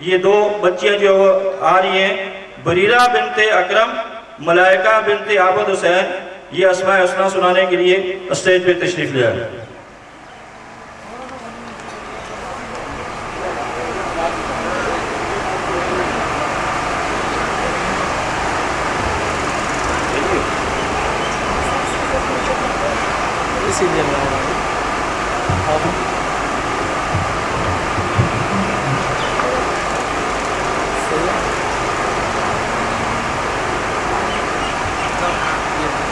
ये दो बच्चियां जो आ रही हैं, बरीरा बिनते अकरम, मलाइका बिनते आबद हुसैन, ये अस्माए हुस्ना सुनाने के लिए स्टेज पे तशरीफ ले आए।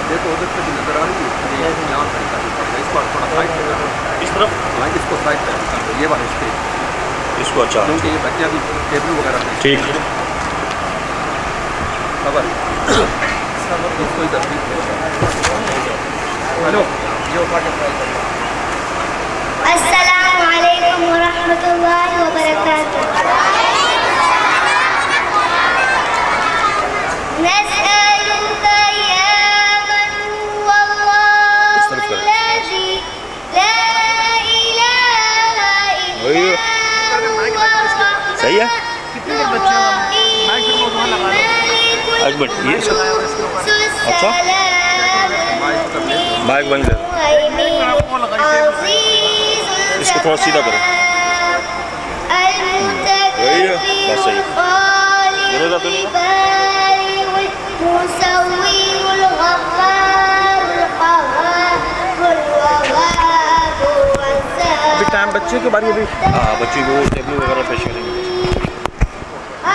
देखो उधर से नजर आ रही है, यहाँ तरीका इसको थोड़ा साइड पे इस तरफ लाइट, इसको साइड पे ये वाला स्टेज इसको, अच्छा, क्योंकि ये बच्चे भी टेबल वगैरह में ठीक है खबर इसको इधर। हेलो, ये उठा के ट्राई करो। अस्सलामु अलैकुम व रहमतुल्लाहि व बरकातुहू। सही है। ये अच्छा माइक बंद कर, इसको थोड़ा सीधा करो। वही है, बस सही है। तो नहीं टाइम बच्चे की बारी अभी। हाँ, बच्चे को टेबल वगैरह पेश करेंगे।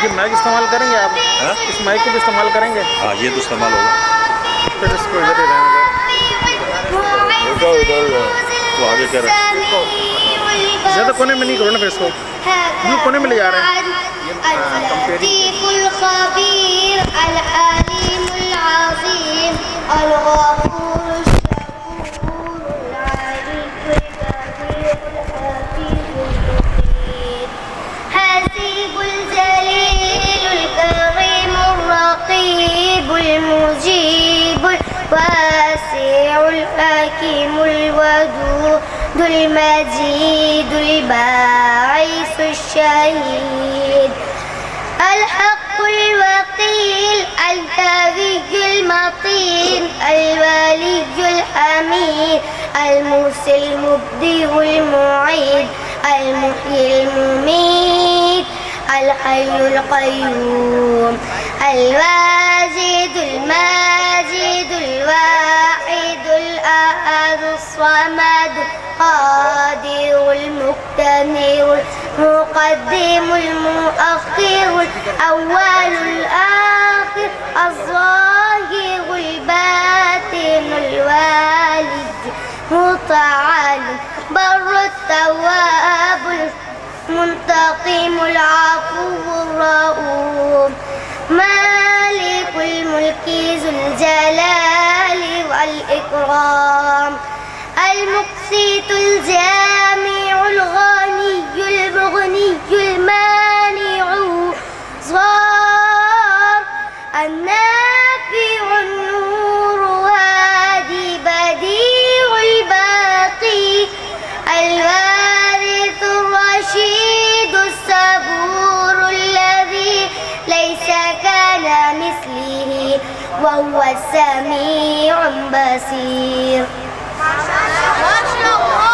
ये माइक इस्तेमाल करेंगे आप? हाँ? इस माइक को भी इस्तेमाल करेंगे? हाँ, ये तो इस्तेमाल होगा। फिर इसको इधर ही रहेंगे। तो आगे क्या रहे? ज़्यादा कोने में नहीं करो ना, फिर इसको यूँ कोने में ले जा रहे हैं। المجيد الباعث الشهيد الحق الوكيل القوي المتين الولي الحميد المرسل المبدئ المعيد المحيي المميت الحي القيوم الواجد الماجد الواحد الأحد الصمد القادر المقتدر المقدم المؤخر الأول الآخر الظاهر الباطن الوالد متعال بر التواب المنتقم العفو الرؤوف مالك الملك ذو الجلال والإكرام المقسط الجامع الغني المغني المانع ظاهر النافع النور هادي بديع الباقي الوارث الرشيد الصبور الذي ليس كمثله وهو السميع البصير. ما شاء الله.